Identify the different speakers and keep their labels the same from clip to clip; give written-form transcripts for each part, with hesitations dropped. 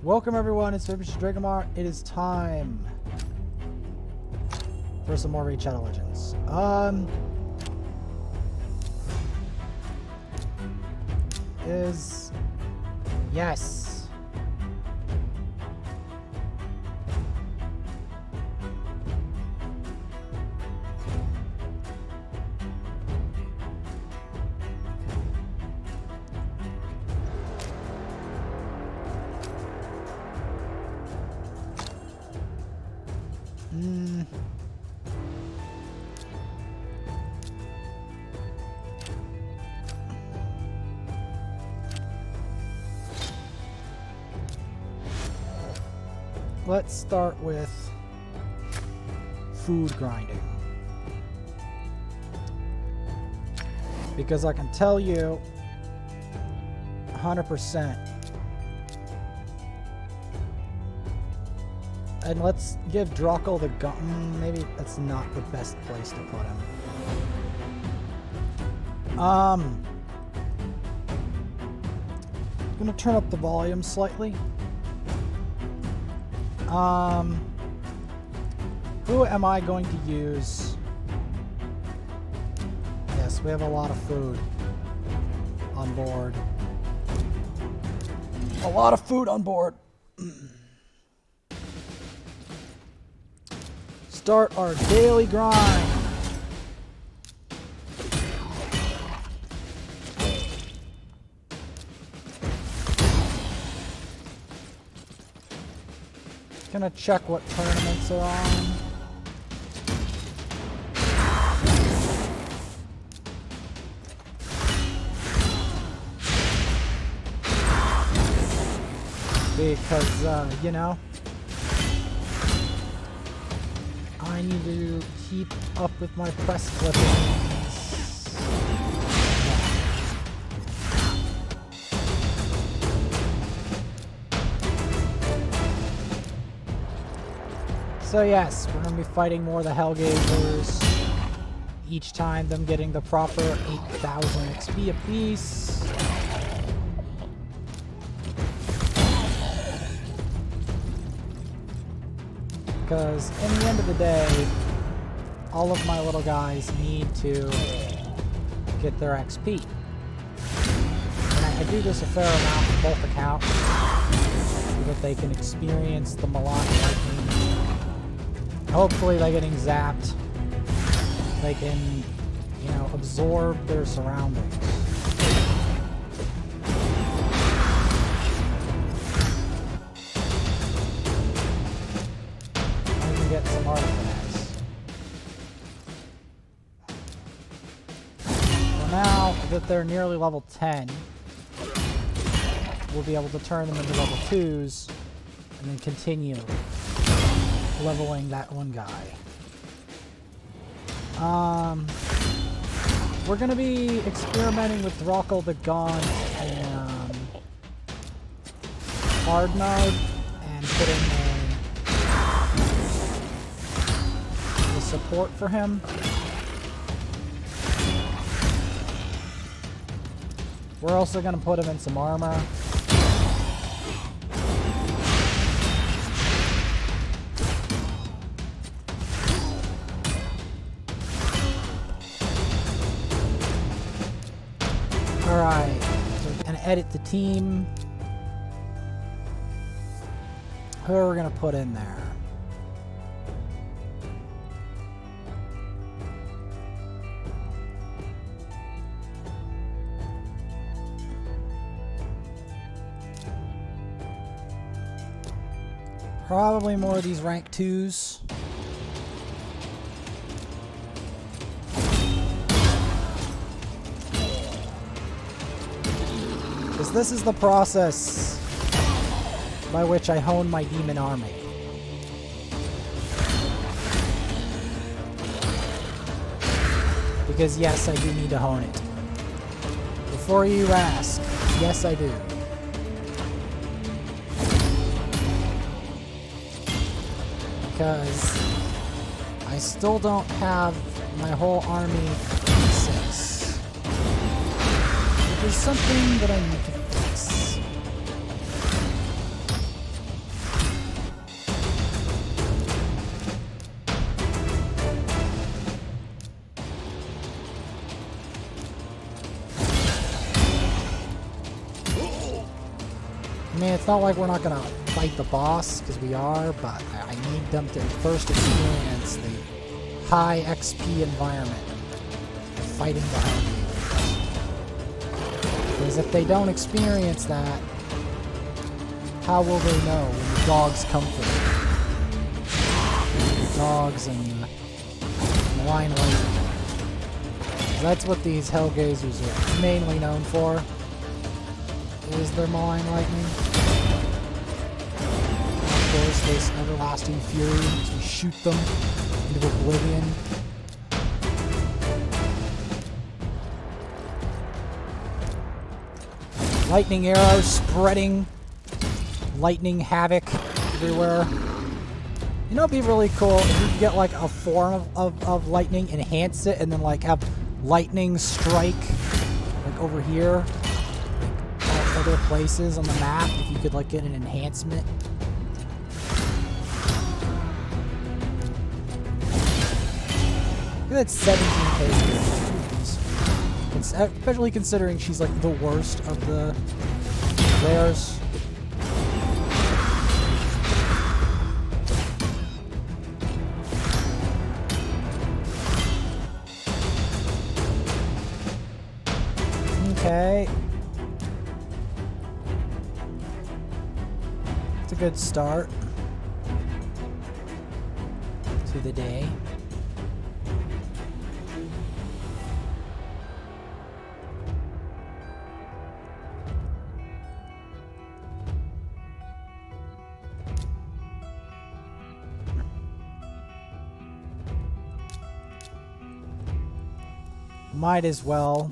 Speaker 1: Welcome everyone, it's Mr. Drokgul. It is time for some more Raid Shadow Legends. Yes. Let's start with food grinding. Because I can tell you 100%. And let's give Drokgul the gaunt. Maybe that's not the best place to put him. I'm gonna turn up the volume slightly. Who am I going to use? Yes, we have a lot of food on board. A lot of food on board. Start our daily grind. Gonna check what tournaments are on. Because, you know, I need to keep up with my press clippings. So yes, we're going to be fighting more of the Hellgazers. Each time them getting the proper 8,000 XP apiece. Because in the end of the day, all of my little guys need to get their XP. And I do this a fair amount for both accounts, so that they can experience the melodic lightning. Hopefully by getting zapped, they can, you know, absorb their surroundings. And can get some artifacts. So now that they're nearly level 10, we'll be able to turn them into level 2s and then continue leveling that one guy. We're gonna be experimenting with Drokgul the Gaunt and hard mode and putting the support for him. We're also gonna put him in some armor. Alright, so we're going to edit the team. Who are we going to put in there? Probably more of these rank 2s. This is the process by which I hone my demon army. Because yes, I do need to hone it. Before you ask, yes I do. Because I still don't have my whole army pieces. There's something that I need to fix. I mean, it's not like we're not gonna fight the boss, because we are, but I need them to first experience the high XP environment of fighting the Hellgazers. Because if they don't experience that, how will they know when the dogs come for them? The dogs and malign lightning. That's what these Hellgazers are mainly known for, is their malign lightning. Of course, this everlasting fury as we shoot them into oblivion. Lightning arrows spreading lightning havoc everywhere. You know, it'd be really cool if you could get like a form of lightning, enhance it, and then like have lightning strike like over here, like other places on the map. If you could like get an enhancement. Look at that 17k. Especially considering she's like the worst of the rares. Okay. It's a good start to the day. Might as well.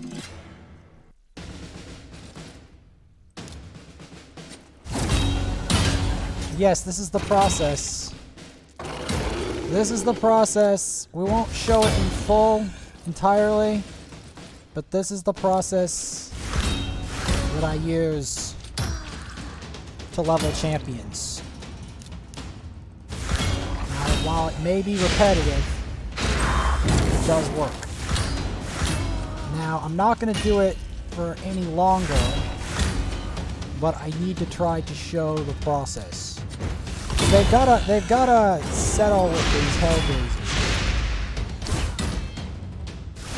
Speaker 1: Yes, this is the process. This is the process. We won't show it in full, entirely, but this is the process that I use to level champions. Now, while it may be repetitive, it does work. Now, I'm not going to do it for any longer, but I need to try to show the process. They've gotta settle with these Hellgazers.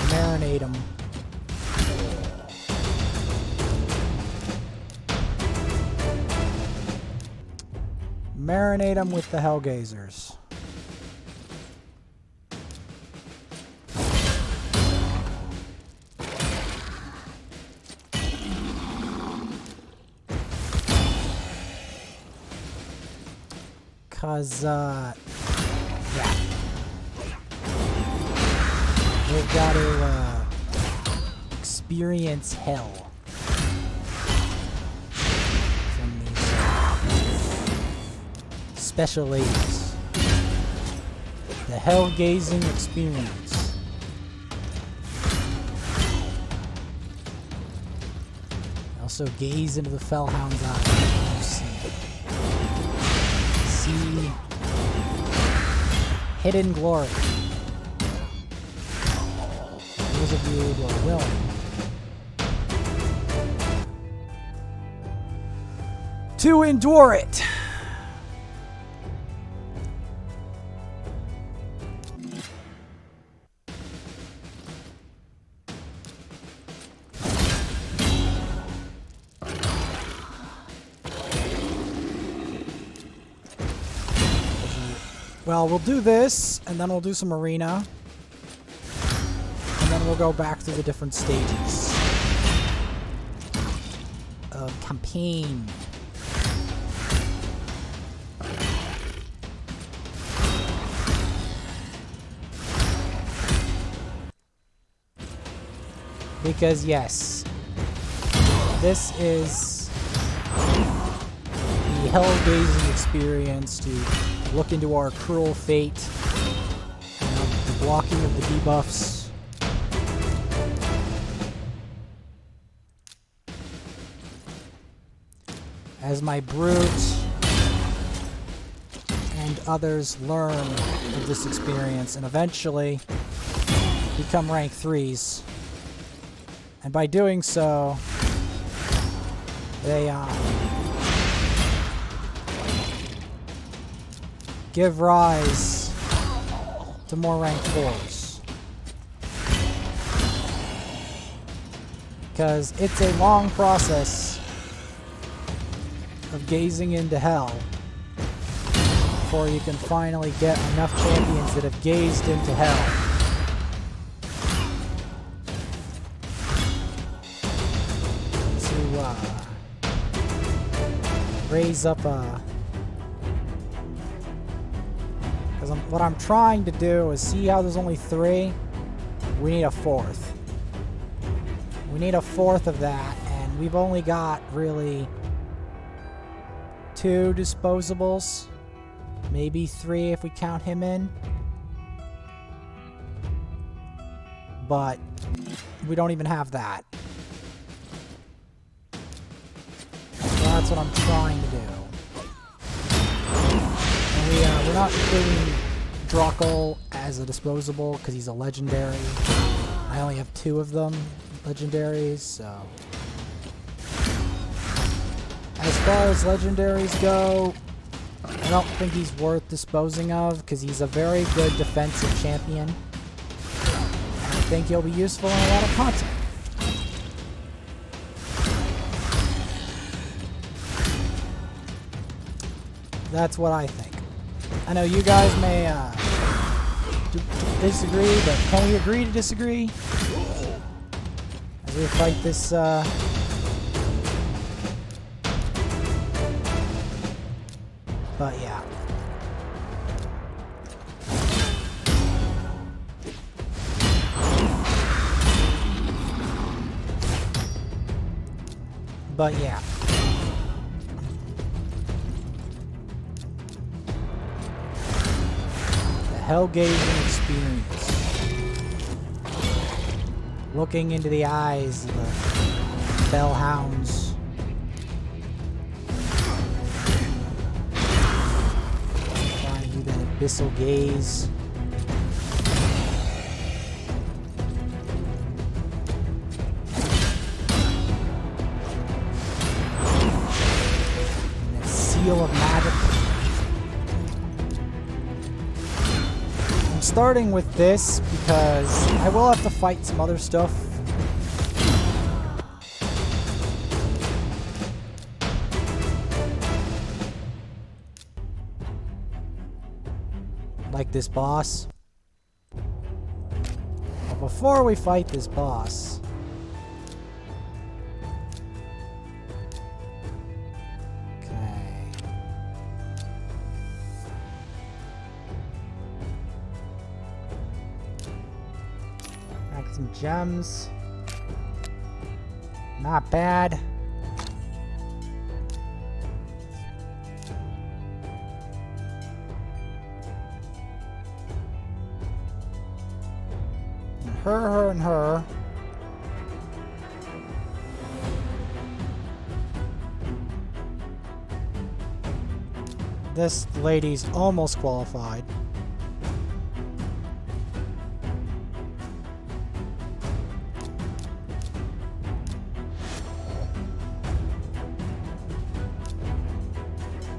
Speaker 1: Marinate them. Marinate them with the Hellgazers. Cause, yeah. They've got to, experience hell. From these, special ladies. The hell-gazing experience. Also gaze into the Fellhound's eyes. See hidden glory. Those of you who are willing to endure it. Well, we'll do this, and then we'll do some arena. And then we'll go back to the different stages of campaign. Because, yes, this is the hell-gazing experience to look into our cruel fate, and the blocking of the debuffs. As my brute and others learn of this experience and eventually become rank 3s. And by doing so, they give rise to more rank 4s. Because it's a long process of gazing into hell before you can finally get enough champions that have gazed into hell to raise up a... Because what I'm trying to do is see how there's only 3. We need a 4th. We need a 4th of that, and we've only got really 2 disposables. Maybe 3 if we count him in. But we don't even have that. So that's what I'm trying to do. And we're not including Drokgul as a disposable because he's a legendary. I only have 2 of them, legendaries, so... As far as legendaries go, I don't think he's worth disposing of because he's a very good defensive champion. And I think he'll be useful in a lot of content. That's what I think. I know you guys may disagree, but can we agree to disagree? As we fight this, but yeah. But yeah. The Hellgazing experience. Looking into the eyes of the Bellhounds. Trying to do that abyssal gaze. Of magic. I'm starting with this because I will have to fight some other stuff. Like this boss. But before we fight this boss, some gems. Not bad. And her, and her. This lady's almost qualified.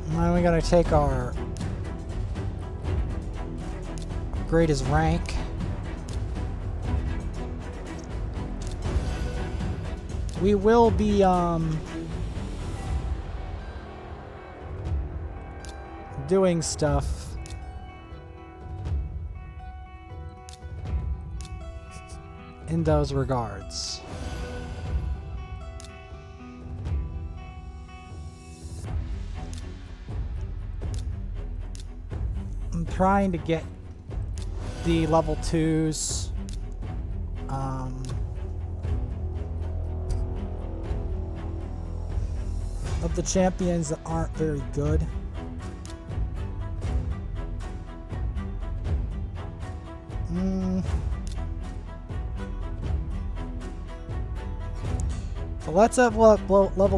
Speaker 1: Then we gotta take our upgrade his rank. We will be doing stuff in those regards. I'm trying to get the level 2s of the champions that aren't very good. So let's level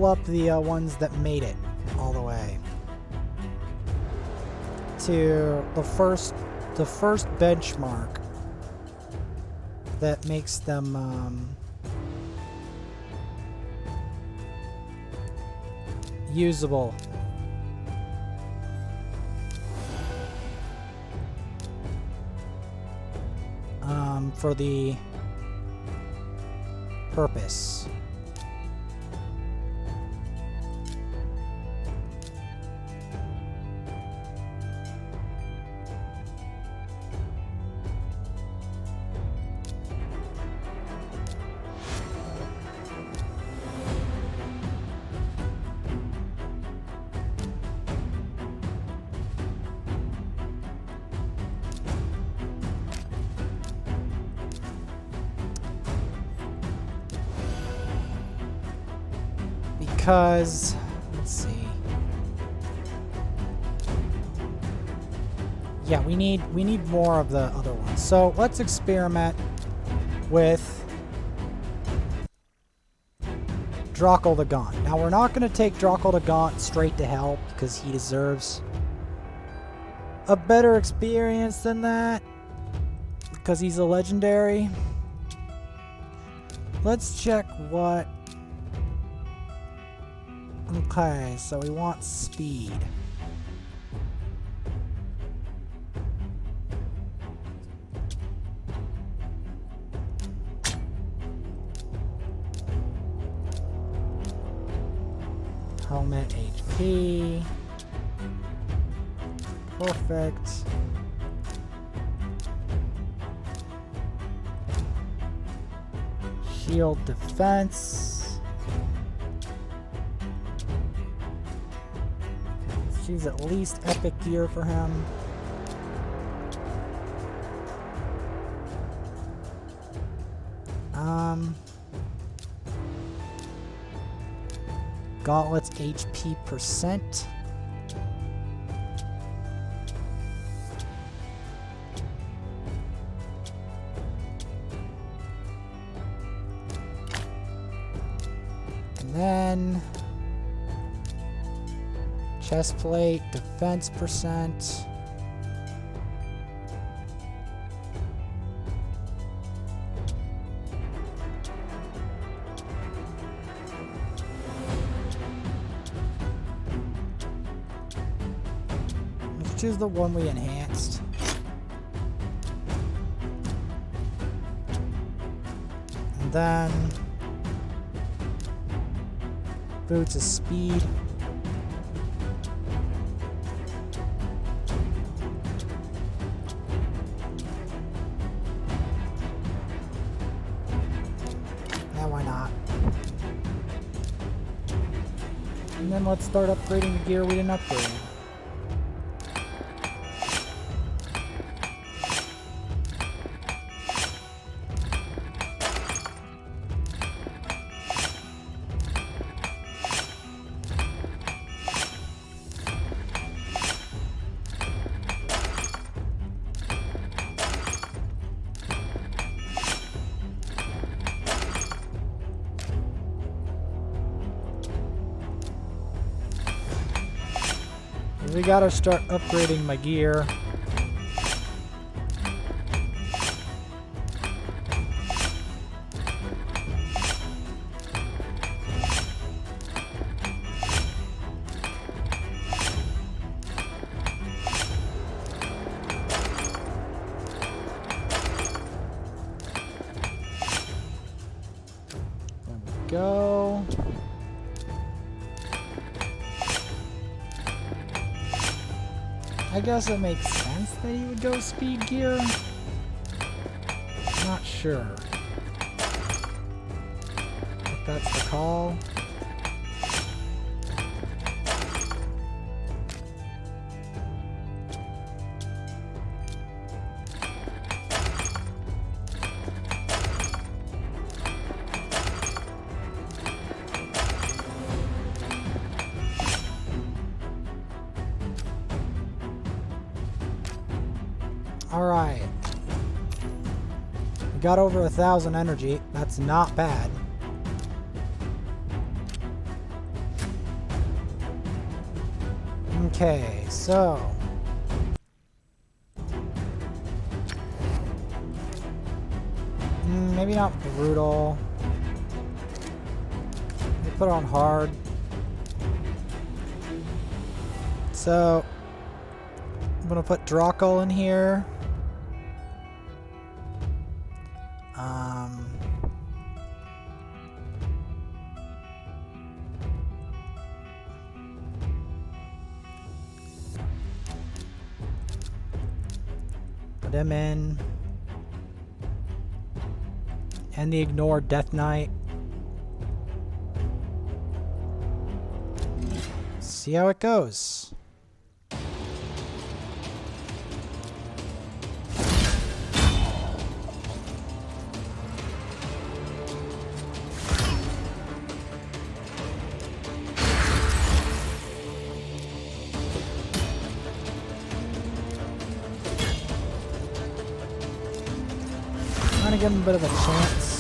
Speaker 1: up the ones that made it all the way to the first benchmark that makes them usable. for the purpose. Because, let's see. Yeah, we need more of the other ones. So let's experiment with Drokgul the Gaunt. Now we're not going to take Drokgul the Gaunt straight to hell because he deserves a better experience than that because he's a legendary. Let's check what... Okay, so we want speed. Helmet HP. Perfect. Shield defense. Choose at least epic gear for him. Gauntlets HP percent. And then chest plate, defense percent. Let's choose the one we enhanced. And then boots of speed. Why not? And then let's start upgrading the gear we didn't upgrade. We gotta start upgrading my gear. There we go. I guess it makes sense that he would go speed gear. Not sure. If that's the call. Alright. We got over 1,000 energy. That's not bad. Okay, so... maybe not brutal. We put it on hard. So... I'm gonna put Drokgul in here. Put him in. And the ignored Death Knight. See how it goes. Trying to give him a bit of a chance.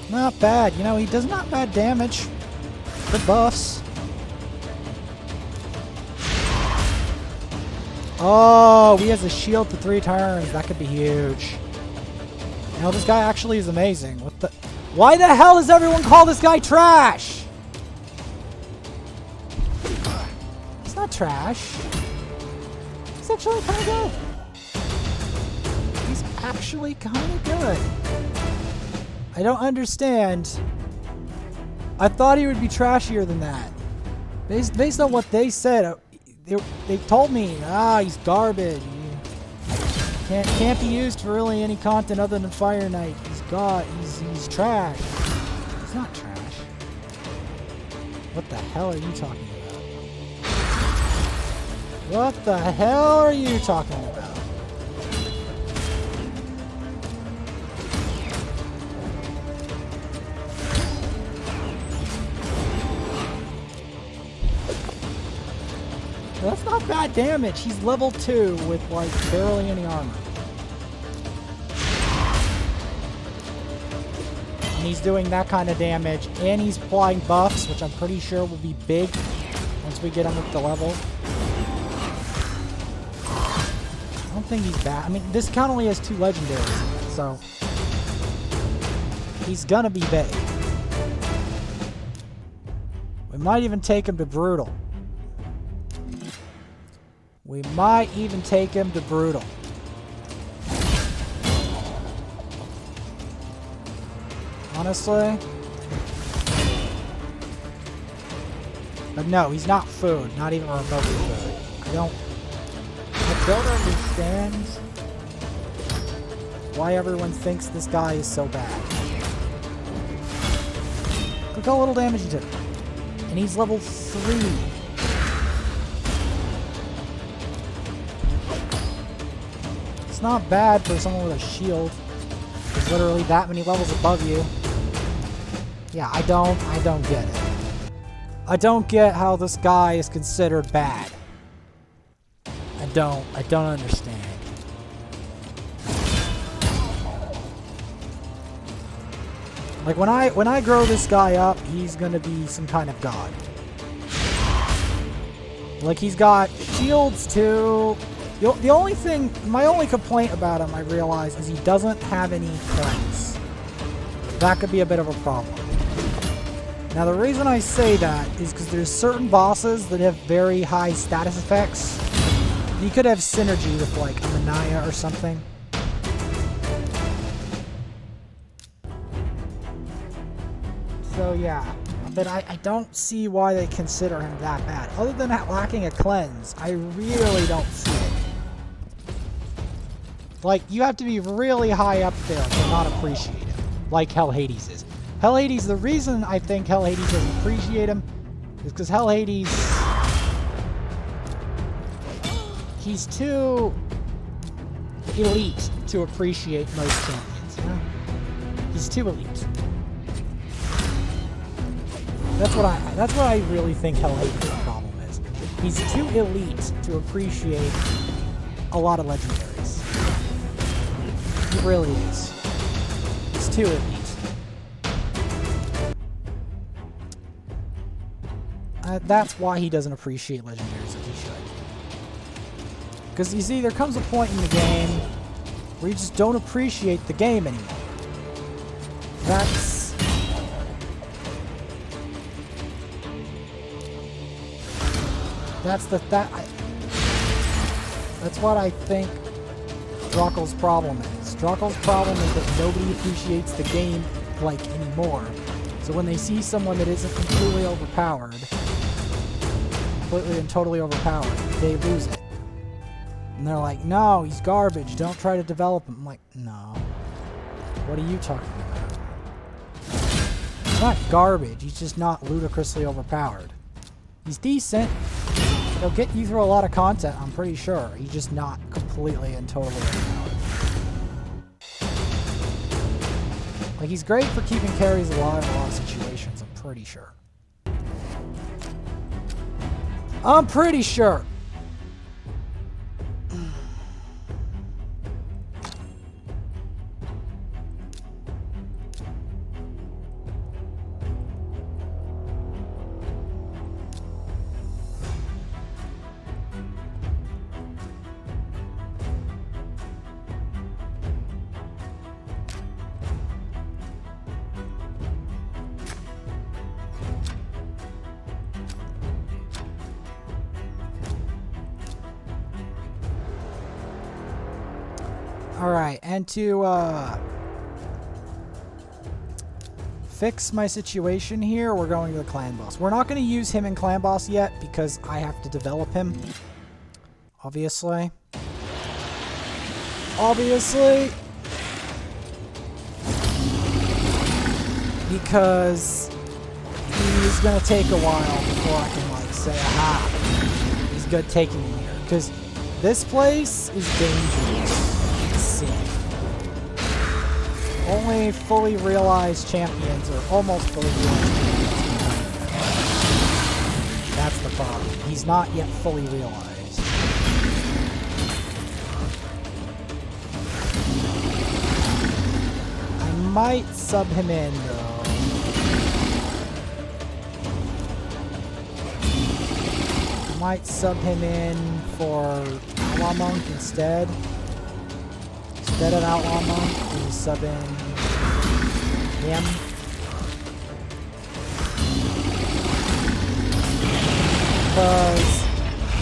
Speaker 1: Not bad. You know, he does not bad damage. Good buffs. Oh, he has a shield for 3 turns. That could be huge. You know, this guy actually is amazing. What the... Why the hell does everyone call this guy trash? He's not trash. He's actually kind of good. He's actually kind of good. I don't understand. I thought he would be trashier than that. Based on what they said, they told me, he's garbage. Can't be used for really any content other than Fire Knight. He's trash. He's not trash. What the hell are you talking about? What the hell are you talking about? That's not bad damage. He's level 2 with, like, barely any armor. And he's doing that kind of damage. And he's applying buffs, which I'm pretty sure will be big once we get him up the level. I don't think he's bad. I mean, this count only has 2 legendaries, so he's gonna be big. We might even take him to Brutal. We might even take him to Brutal. Honestly. But no, he's not food. Not even remotely food. I don't understand why everyone thinks this guy is so bad. Look how little damage he took. And he's level 3. It's not bad for someone with a shield. There's literally that many levels above you. Yeah, I don't get it. I don't get how this guy is considered bad. I don't understand. Like when I grow this guy up, he's gonna be some kind of god. Like he's got shields too. The only thing, my only complaint about him, I realize, is he doesn't have any cleanse. That could be a bit of a problem. Now the reason I say that is because there's certain bosses that have very high status effects. You could have synergy with like a Manaya or something. So yeah, but I don't see why they consider him that bad. Other than lacking a cleanse, I really don't see it. Like, you have to be really high up there to not appreciate him, like Hell Hades is. Hell Hades, the reason I think Hell Hades doesn't appreciate him is because Hell Hades, he's too elite to appreciate most champions, you know? He's too elite. That's what I really think Hell Hades' problem is. He's too elite to appreciate a lot of legendaries. He really is. He's too elite. That's why he doesn't appreciate legendaries like he should. Because you see, there comes a point in the game where you just don't appreciate the game anymore. That's what I think Drokgul's problem is. Drokgul's problem is that nobody appreciates the game like anymore. So when they see someone that isn't completely overpowered, completely and totally overpowered. They lose it. And they're like, no, he's garbage. Don't try to develop him. I'm like, no. What are you talking about? He's not garbage. He's just not ludicrously overpowered. He's decent. He'll get you through a lot of content, I'm pretty sure. He's just not completely and totally overpowered. Like, he's great for keeping carries alive in a lot of situations, I'm pretty sure. I'm pretty sure. Alright, and to fix my situation here, we're going to the clan boss. We're not going to use him in clan boss yet because I have to develop him. Obviously. Because he's going to take a while before I can, like, say, aha, he's good taking him here. Because this place is dangerous. Only fully realized champions, or almost fully realized champions. That's the problem. He's not yet fully realized. I might sub him in, though. I might sub him in for Outlaw Monk instead. Instead of Outlaw Monk, we sub in him. Because,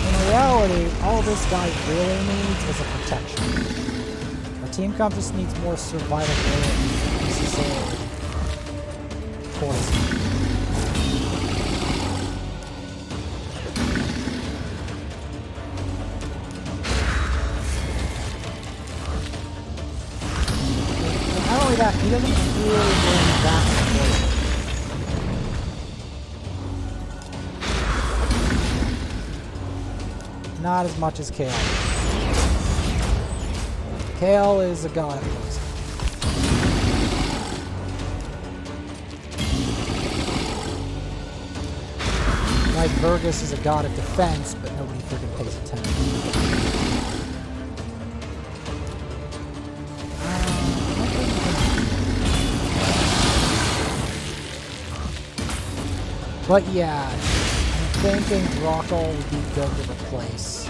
Speaker 1: in reality, all this guy really needs is a protection. Our team comp just needs more survivability than necessarily poison. That he doesn't really bring that much. Not as much as Kale. Kale is a god at poison. Like Vergus is a god at defense, but nobody freaking pays attention. But yeah, I'm thinking Drokgul would be good to replace.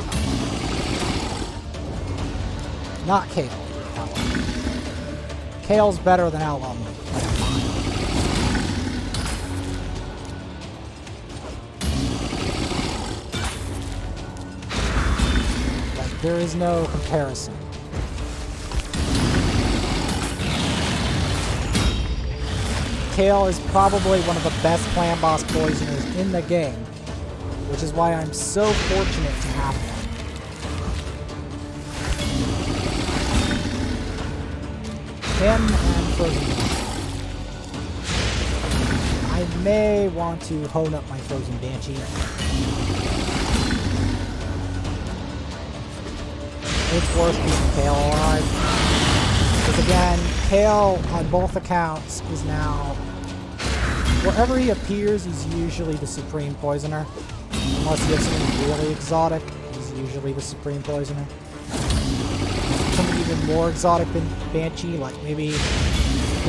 Speaker 1: Not Kale. Kale's better than Outlaw Monk. Like, there is no comparison. Kale is probably one of the best clan boss poisoners in the game, which is why I'm so fortunate to have him. Him and Frozen Banshee. I may want to hone up my Frozen Banshee. It's worth keeping Kale alive. Because again, Kale on both accounts is now... Wherever he appears, he's usually the Supreme Poisoner. Unless he has something really exotic, he's usually the Supreme Poisoner. Something even more exotic than Banshee, like maybe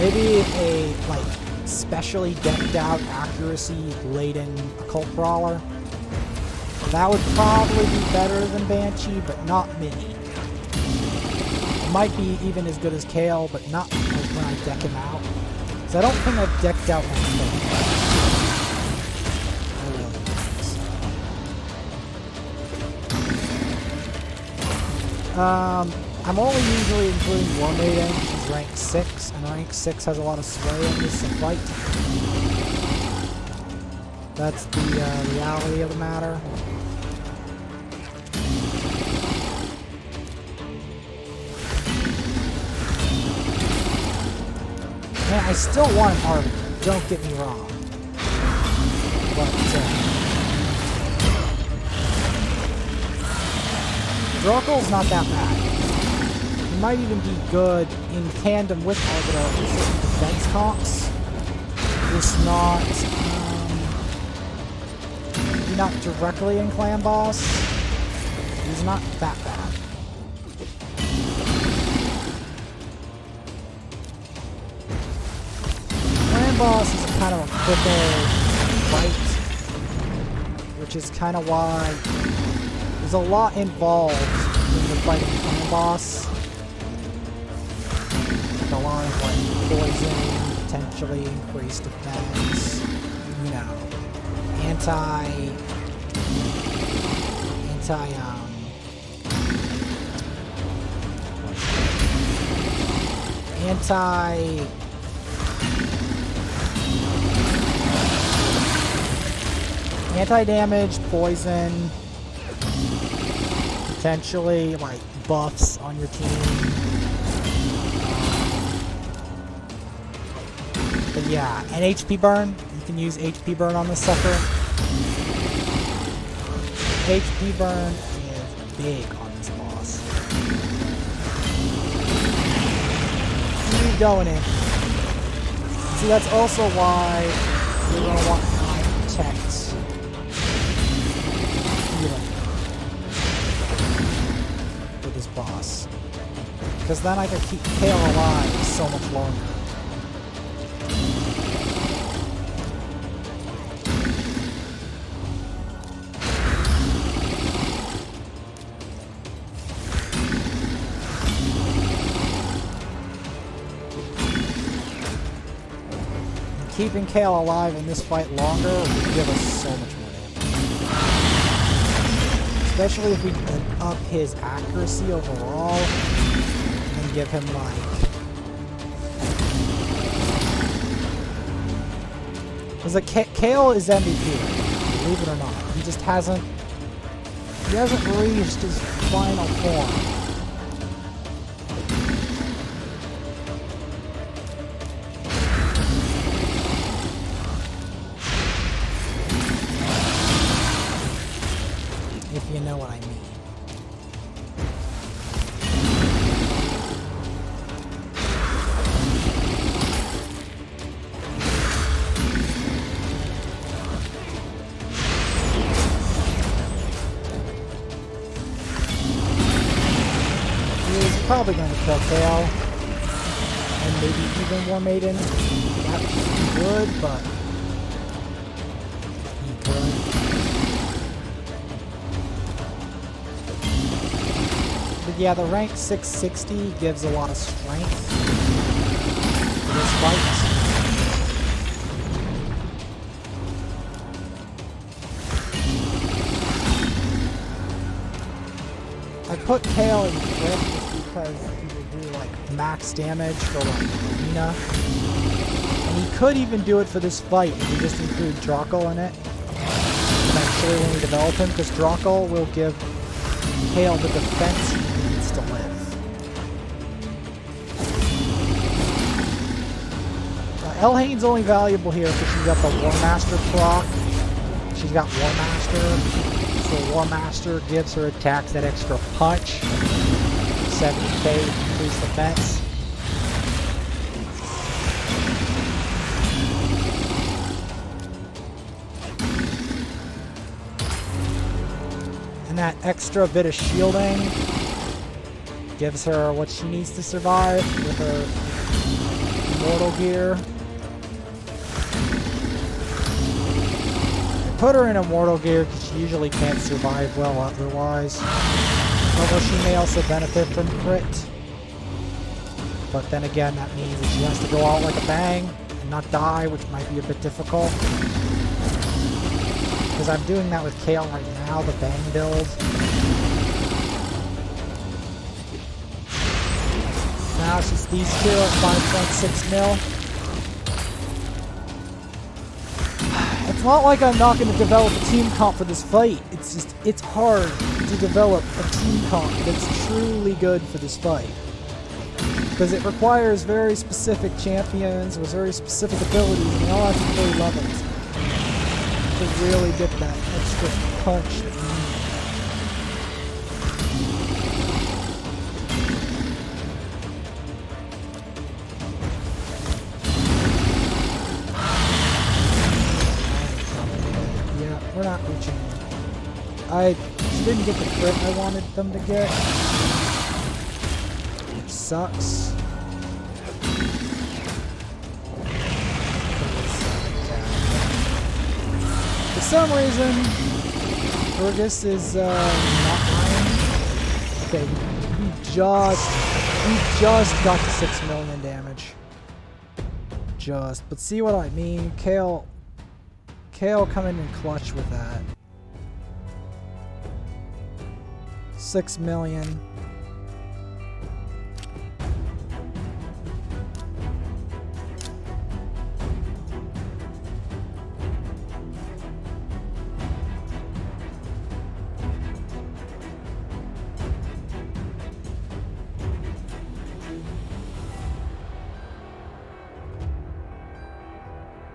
Speaker 1: a like specially decked out, accuracy-laden Occult Brawler. That would probably be better than Banshee, but not many. It might be even as good as Kale, but not like when I deck him out. So I don't think I've decked out anything. I'm only usually including War Maiden. She's rank 6, and rank 6 has a lot of sway in this fight. That's the reality of the matter. Man, I still want an Arbiter, don't get me wrong. But, Drokgul's not that bad. He might even be good in tandem with Arbiter in certain defense comps. It's not, maybe not directly in Clan Boss. He's not that bad. Boss is kind of a fickle fight, which is kind of why there's a lot involved in the fighting Clan Boss. Like a lot of like poison, potentially increased defense, you know, anti anti-damage, poison, potentially like buffs on your team. But yeah, and HP burn. You can use HP burn on the sucker. HP burn is big on this boss. Keep going in. See, that's also why you're going to want to protect with this boss, because then I can keep Kale alive so much longer. And keeping Kale alive in this fight longer will give us so much more. Especially if we can up his accuracy overall and give him like... Because Kale is MVP, believe it or not. He just hasn't... He hasn't reached his final form. If you know what I mean. He's probably going to kill Kale. And maybe even War Maiden. That would, but he could. But yeah, the rank 660 gives a lot of strength for this fight. I put Kale in crit just because he will do like max damage for like Arena. And he could even do it for this fight if we just include Drokgul in it. Eventually when we develop him, because Drokgul will give Kale the defense he needs to live. Elhane's only valuable here because she's got the War Master proc. She's got War Master. So War Master gives her attacks that extra punch. 70k increased defense. And that extra bit of shielding gives her what she needs to survive with her immortal gear. Put her in immortal gear because she usually can't survive well otherwise. Although she may also benefit from crit. But then again, that means that she has to go out like a bang and not die, which might be a bit difficult. Because I'm doing that with Kale right now, the bang build. Now it's just these two at 5.6 mil. It's not like I'm not going to develop a team comp for this fight. It's just, it's hard to develop a team comp that's truly good for this fight. Because it requires very specific champions with very specific abilities, and they all have to play levels to really get that extra punch that you need. Yeah, we're not reaching. I didn't get the crit I wanted them to get, which sucks. For some reason, Fergus is not lying. Okay, we just got to 6 million damage. Just, but see what I mean? Kale coming in clutch with that. 6 million.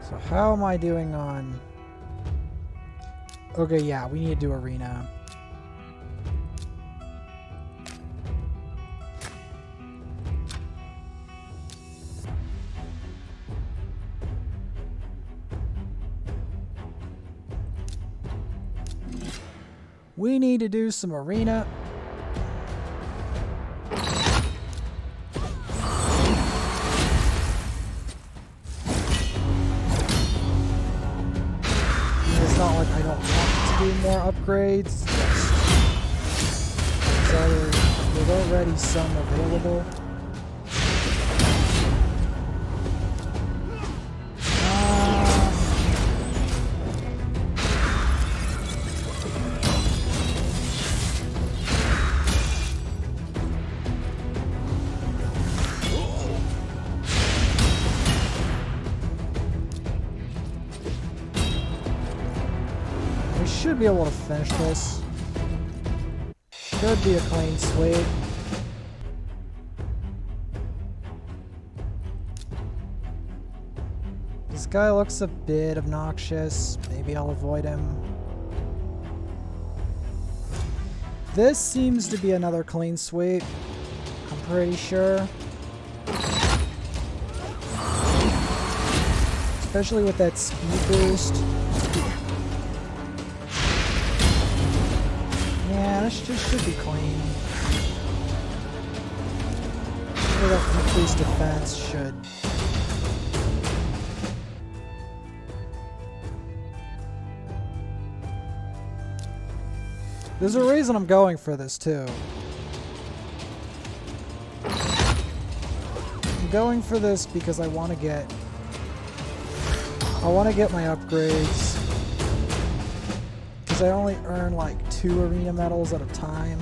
Speaker 1: So how am I doing on... Okay, yeah, we need to do arena. We need to do some arena. It's not like I don't want to do more upgrades. There's already some available. Should be able to finish this. Should be a clean sweep. This guy looks a bit obnoxious. Maybe I'll avoid him. This seems to be another clean sweep. I'm pretty sure. Especially with that speed boost. Yeah, this just should be clean. Maybe that increased defense should. There's a reason I'm going for this too. I'm going for this because I want to get my upgrades. Because I only earn like 2 arena medals at a time.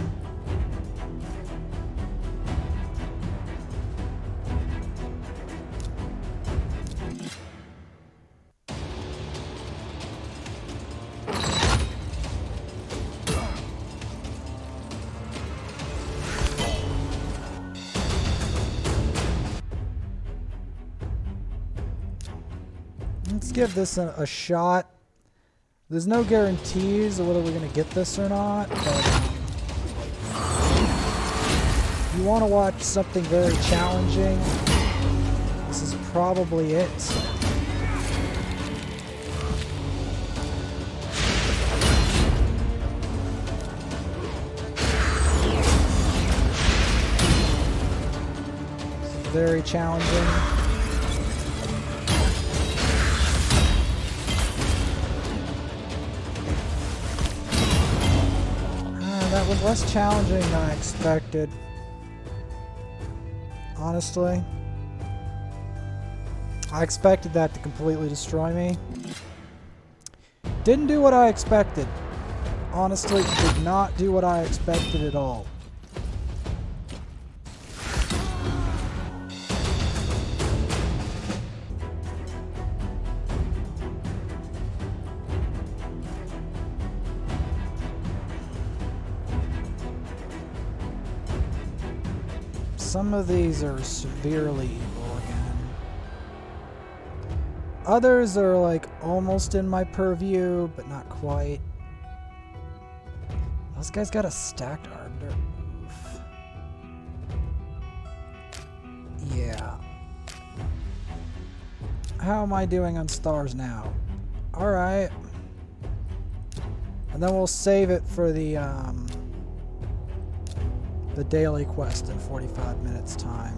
Speaker 1: Let's give this a shot. There's no guarantees of whether we're going to get this or not, but if you want to watch something very challenging, this is probably it. It's very challenging. That was less challenging than I expected. Honestly. I expected that to completely destroy me. Didn't do what I expected. Honestly, did not do what I expected at all. some of these are severely evil again. Others are like almost in my purview, but not quite. This guy's got a stacked arbiter. Oof. Yeah. How am I doing on stars now? Alright. And then we'll save it for the daily quest in 45 minutes time.